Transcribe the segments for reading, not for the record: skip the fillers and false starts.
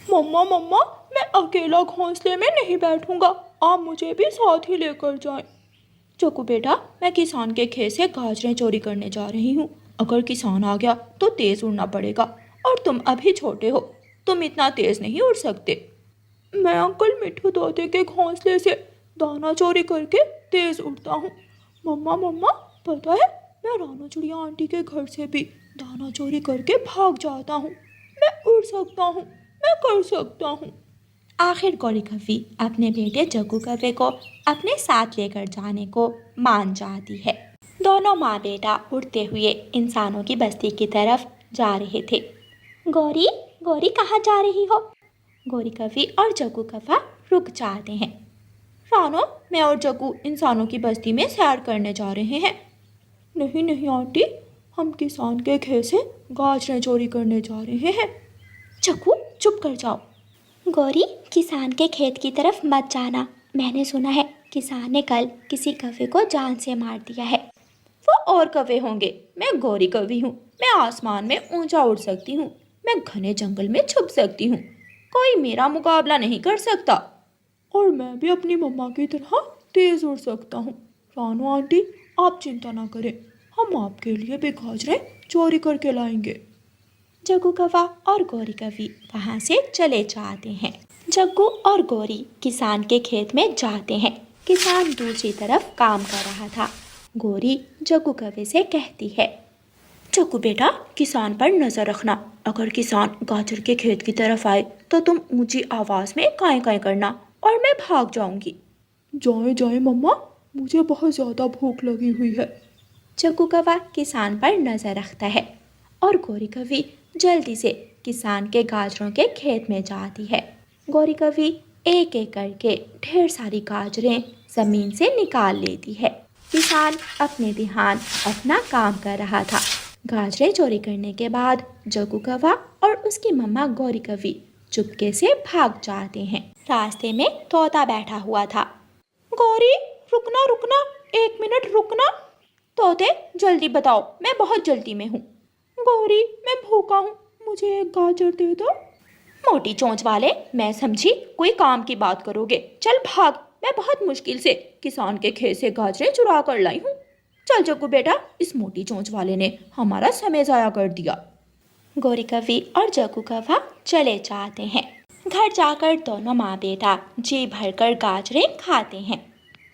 मम्मा मम्मा, मैं अकेला घोंसले में नहीं बैठूंगा, आप मुझे भी साथ ही लेकर जाएं। चकू बेटा, मैं किसान के खेत से गाजरें चोरी करने जा रही हूँ। अगर किसान आ गया तो तेज उड़ना पड़ेगा, और तुम अभी छोटे हो, तुम इतना तेज नहीं उड़ सकते। मैं अंकल मिट्ठू तोते के घोंसले से दाना चोरी करके तेज उड़ता हूँ। मम्मा मम्मा, पता है, मैं रानू चिड़िया आंटी के घर से भी दाना चोरी करके भाग जाता हूँ। मैं उड़ सकता हूँ, मैं कर सकता हूँ। आखिर गौरी कव्वी अपने बेटे जग्गू कव्वे को अपने साथ लेकर जाने को मान जाती है। दोनों माँ बेटा उड़ते हुए इंसानों की बस्ती की तरफ जा रहे थे। गौरी, गौरी कहाँ जा रही हो? गौरी कव्वी और जग्गू कव्वा रुक जाते हैं। रानो, मैं और जग्गू इंसानों की बस्ती में सैर करने जा रहे हैं। नहीं नहीं आंटी, हम किसान के खेत से गाजरें चोरी करने जा रहे हैं। जग्गू, चुप कर जाओ। गौरी, किसान के खेत की तरफ मत जाना। मैंने सुना है किसान ने कल किसी कव्वे को जान से मार दिया है। वो और कव्वे होंगे, मैं गौरी कव्वी हूँ। मैं आसमान में ऊंचा उड़ सकती हूँ, मैं घने जंगल में छुप सकती हूँ, कोई मेरा मुकाबला नहीं कर सकता। और मैं भी अपनी मम्मा की तरह तेज उड़ सकता हूँ। रानू आंटी, आप चिंता ना करें, हम आपके लिए भी गाजरें चोरी करके लाएंगे। जग्गू कव्वा और गौरी कव्वी वहाँ से चले जाते हैं। जग्गू और गौरी किसान के खेत में जाते हैं। किसान दूसरी तरफ काम कर रहा था। गौरी जग्गू कव्वे से कहती है, जग्गू बेटा, किसान पर नजर रखना। अगर किसान गाजर के खेत की तरफ आए तो तुम ऊंची आवाज में काएं काएं करना और मैं भाग जाऊंगी। जाए जाए मम्मा, मुझे बहुत ज्यादा भूख लगी हुई है। जग्गू कव्वा किसान पर नजर रखता है और गौरी कव्वी जल्दी से किसान के गाजरों के खेत में जाती है। गौरी कव्वी एक एक करके ढेर सारी गाजरें जमीन से निकाल लेती है। किसान अपने ध्यान अपना काम कर रहा था। गाजरें चोरी करने के बाद जग्गू कव्वा और उसकी मम्मा गौरी कव्वी चुपके से भाग जाते हैं। रास्ते में तोता बैठा हुआ था। गौरी, रुकना रुकना, 1 मिनट रुकना। तोते, जल्दी बताओ, मैं बहुत जल्दी में हूँ। गौरी, मैं भूखा हूँ, मुझे एक गाजर दे दो। मोटी चोंच वाले, मैं समझी कोई काम की बात करोगे। चल भाग, मैं बहुत मुश्किल से किसान के खेत से गाजरें चुरा कर लाई हूँ। चल जग्गू बेटा, इस मोटी चोंच वाले ने हमारा समय जाया कर दिया। गौरी कव्वी और जग्गू कव्वा चले जाते हैं। घर जाकर दोनों माँ बेटा जी भरकर गाजरें खाते हैं।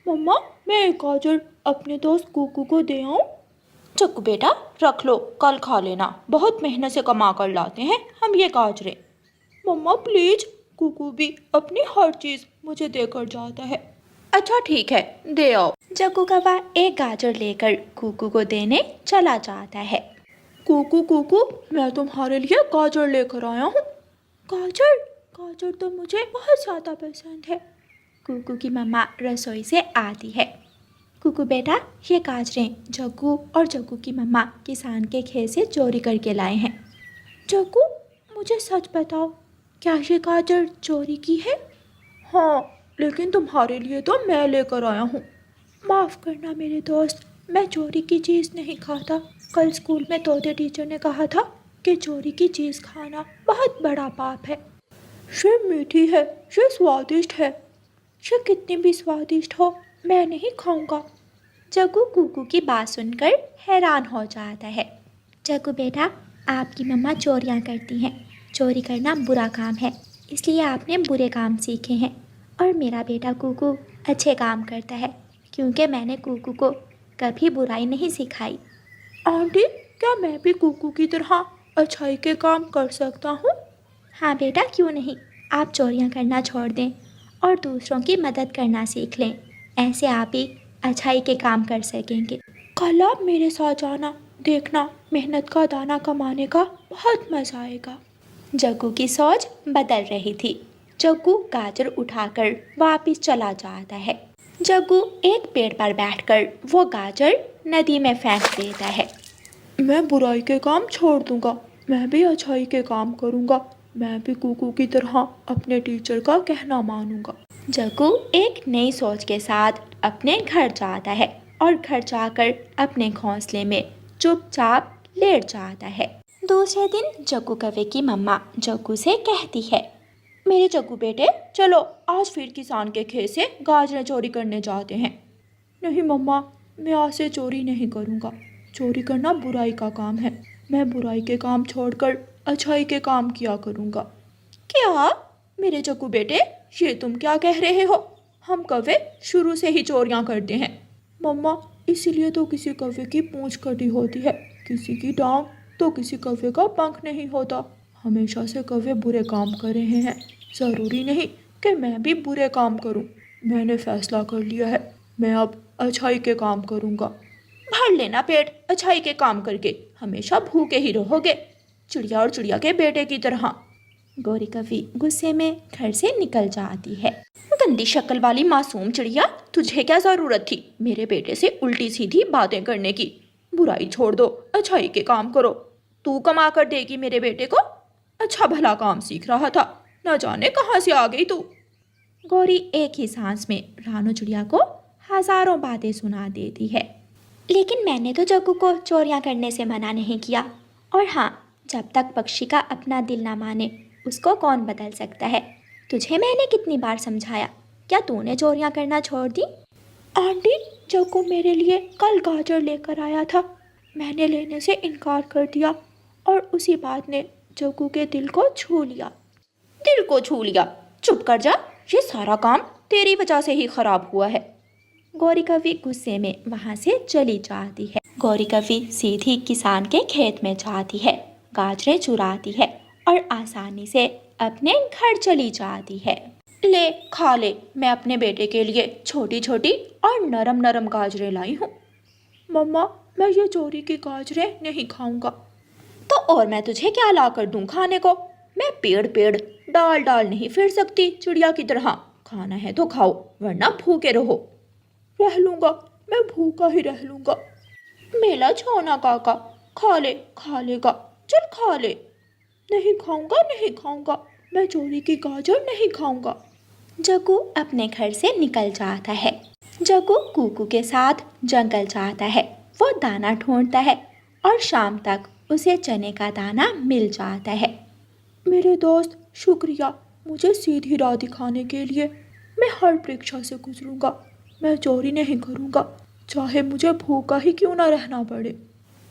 मम्मा, मैं एक गाजर अपने दोस्त कुकू को दे आऊं? जग्गू बेटा, रख लो, कल खा लेना, बहुत मेहनत से कमा कर लाते हैं हम ये गाजरें। मम्मा प्लीज, कुकू भी अपनी हर चीज मुझे देकर जाता है। अच्छा ठीक है, दे आओ। जग्गू कव्वा एक गाजर लेकर कुकू को देने चला जाता है। कुकू कुकू, मैं तुम्हारे लिए गाजर लेकर आया हूँ। गाजर? गाजर तो मुझे बहुत ज़्यादा पसंद है। कुकू की मम्मा रसोई से आती है। कुकू बेटा, ये गाजरें जग्गू और जग्गू की मम्मा किसान के खेत से चोरी करके लाए हैं। जग्गू, मुझे सच बताओ, क्या ये गाजर चोरी की है? हाँ, लेकिन तुम्हारे लिए तो मैं लेकर आया हूँ। माफ़ करना मेरे दोस्त, मैं चोरी की चीज़ नहीं खाता। कल स्कूल में तोते टीचर ने कहा था कि चोरी की चीज़ खाना बहुत बड़ा पाप है। ये मीठी है, ये स्वादिष्ट है। ये कितनी भी स्वादिष्ट हो, मैं नहीं खाऊंगा। जग्गू कुकू की बात सुनकर हैरान हो जाता है। जग्गू बेटा, आपकी मम्मा चोरियाँ करती हैं। चोरी करना बुरा काम है, इसलिए आपने बुरे काम सीखे हैं। और मेरा बेटा कुकू अच्छे काम करता है, क्योंकि मैंने कुकू को कभी बुराई नहीं सिखाई। आंटी, क्या मैं भी कुकू की तरह अच्छाई के काम कर सकता हूँ? हाँ बेटा, क्यों नहीं। आप चोरियाँ करना छोड़ दें और दूसरों की मदद करना सीख लें। ऐसे आप भी अच्छाई के काम कर सकेंगे। कल आप मेरे साथ जाना, देखना, मेहनत का दाना कमाने का बहुत मज़ा आएगा। जग्गू की सोच बदल रही थी। जग्गू गाजर उठाकर वापस चला जाता है। जग्गू एक पेड़ पर बैठकर वो गाजर नदी में फेंक देता है। मैं बुराई के काम छोड़ दूंगा, मैं भी अच्छाई के काम करूंगा। मैं भी कुकू की तरह अपने टीचर का कहना मानूंगा। जग्गू एक नई सोच के साथ अपने घर जाता है और घर जाकर अपने घोंसले में चुपचाप लेट जाता है। दूसरे दिन जग्गू कव्वे की मम्मा जग्गू से कहती है, मेरे जग्गू बेटे, चलो आज फिर किसान के खेत से गाजरें चोरी करने जाते हैं। नहीं मम्मा, मैं आज से चोरी नहीं करूँगा। चोरी करना बुराई का काम है। मैं बुराई के काम छोड़कर अच्छाई के काम किया करूँगा। क्या मेरे जग्गू बेटे, ये तुम क्या कह रहे हो? हम कौवे शुरू से ही चोरियाँ करते हैं। मम्मा, इसीलिए तो किसी कौवे की पूंछ कटी होती है, किसी की टांग, तो किसी कौवे का पंख नहीं होता। हमेशा से कौवे बुरे काम कर रहे हैं, ज़रूरी नहीं कि मैं भी बुरे काम करूं। मैंने फैसला कर लिया है, मैं अब अच्छाई के काम करूंगा। भर लेना पेट अच्छाई के काम करके, हमेशा भूखे ही रहोगे, चिड़िया और चिड़िया के बेटे की तरह। गौरी कवि गुस्से में घर से निकल जाती है। गंदी शक्ल वाली मासूम चिड़िया, तुझे क्या जरूरत थी मेरे बेटे से उल्टी सीधी बातें करने की? बुराई छोड़ दो, अच्छाई के काम करो। तू कमा कर देगी मेरे बेटे को? अच्छा भला काम सीख रहा था, न जाने कहाँ से आ गई तू। गौरी एक ही सांस में रानू चिड़िया को हजारों बातें सुना देती है। लेकिन मैंने तो जग्गू को चोरियां करने से मना नहीं किया। और हाँ, जब तक पक्षी का अपना दिल ना माने उसको कौन बदल सकता है? तुझे मैंने कितनी बार समझाया, क्या तूने चोरियां करना छोड़ दी? आंटी, जग्गू मेरे लिए कल गाजर लेकर आया था, मैंने लेने से इनकार कर दिया और उसी बात ने जग्गू के दिल को छू लिया। दिल को छू लिया? चुप कर जा, ये सारा काम तेरी वजह से ही खराब हुआ है। गौरी कवि गुस्से में वहाँ से चली जाती है। गौरी कवि सीधी किसान के खेत में जाती है, गाजरें चुराती है और आसानी से अपने घर चली जाती है। ले खा ले, मैं अपने बेटे के लिए छोटी छोटी और नरम नरम गाजरें लाई हूँ। मम्मा, मैं ये चोरी की गाजरें नहीं खाऊंगा। तो और मैं तुझे क्या ला कर दूं खाने को? मैं पेड़ पेड़ डाल डाल नहीं फिर सकती चिड़िया की तरह। खाना है तो खाओ, वरना भूखे रहो। रह लूंगा, मैं भूखा ही रह लूंगा। मेला छोना काका, खा लेगा, चल खा ले। नहीं खाऊंगा, नहीं खाऊंगा, मैं चोरी की गाजर नहीं खाऊंगा। जग्गू अपने घर से निकल जाता है। जग्गू कुकू के साथ जंगल जाता है। वो दाना ढूंढता है और शाम तक उसे चने का दाना मिल जाता है। मेरे दोस्त, शुक्रिया मुझे सीधी राह दिखाने के लिए। मैं हर परीक्षा से गुजरूंगा, मैं चोरी नहीं करूंगा, चाहे मुझे भूखा ही क्यों ना रहना पड़े।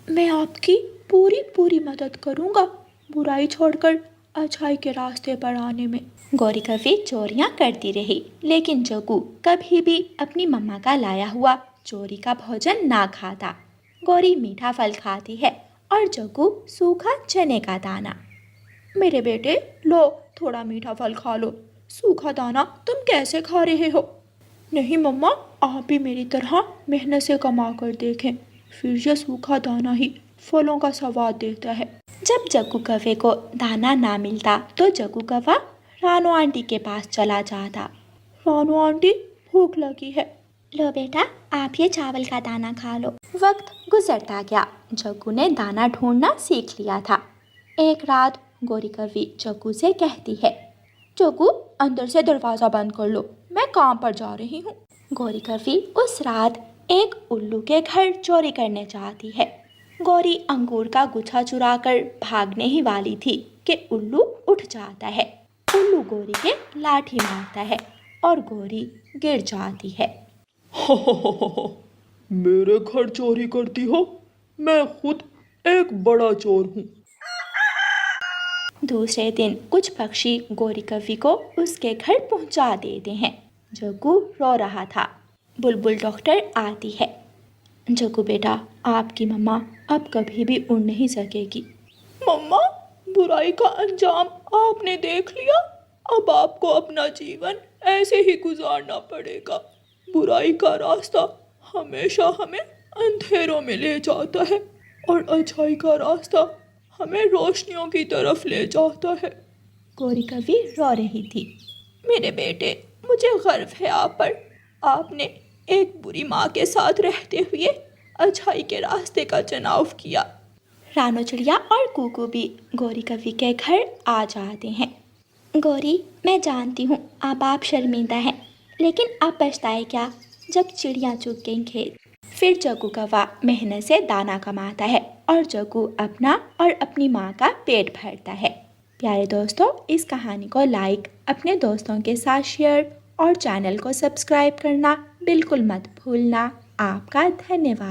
मैं आपकी पूरी पूरी मदद करूंगा, बुराई छोड़कर अच्छाई के रास्ते पर आने में। गौरी कवि चोरियां करती रही, लेकिन जग्गू कभी भी अपनी मम्मा का लाया हुआ चोरी का भोजन ना खाता। गौरी मीठा फल खाती है और जग्गू सूखा चने का दाना। मेरे बेटे, लो थोड़ा मीठा फल खा लो, सूखा दाना तुम कैसे खा रहे हो? नहीं मम्मा, आप भी मेरी तरह मेहनत से कमा कर देखें, फिर यह सूखा दाना ही फलों का स्वाद देता है। जब जग्गू कौवे को दाना ना मिलता तो जग्गू कौवा रानू आंटी के पास चला जाता। रानू आंटी, भूख लगी है। लो बेटा, आप ये चावल का दाना खा लो। वक्त गुजरता गया, जग्गू ने दाना ढूंढना सीख लिया था। एक रात गौरी कवि जग्गू से कहती है, जग्गू अंदर से दरवाज़ा बंद कर लो, मैं काम पर जा रही हूँ। गौरी कवि उस रात एक उल्लू के घर चोरी करने जाती है। गौरी अंगूर का गुच्छा चुराकर भागने ही वाली थी कि उल्लू उठ जाता है। उल्लू गौरी के लाठी मारता है और गौरी गिर जाती है। मेरे घर चोरी करती हो? मैं खुद एक बड़ा चोर हूँ। दूसरे दिन कुछ पक्षी गौरी कवि को उसके घर पहुंचा देते हैं। जग्गू रो रहा था। बुलबुल डॉक्टर आती है। जग्गू बेटा, आपकी मम्मा अब कभी भी उड़ नहीं सकेगी। मम्मा, बुराई का अंजाम आपने देख लिया, अब आपको अपना जीवन ऐसे ही गुजारना पड़ेगा। बुराई का रास्ता हमेशा हमें अंधेरों में ले जाता है और अच्छाई का रास्ता हमें रोशनियों की तरफ ले जाता है। गौरी कवि रो रही थी। मेरे बेटे, मुझे गर्व है आप पर। आपने एक बुरी माँ के साथ रहते हुए अच्छाई के रास्ते का चुनाव किया। रानू चिड़िया और कुकू भी गौरी कवि के घर आ जाते हैं। गौरी, मैं जानती हूँ अब आप शर्मिंदा हैं, लेकिन अब पछताए क्या जब चिड़िया चुग गई खेत। फिर जग्गू कौवा मेहनत से दाना कमाता है और जग्गू अपना और अपनी माँ का पेट भरता है। प्यारे दोस्तों, इस कहानी को लाइक, अपने दोस्तों के साथ शेयर और चैनल को सब्सक्राइब करना बिल्कुल मत भूलना। आपका धन्यवाद।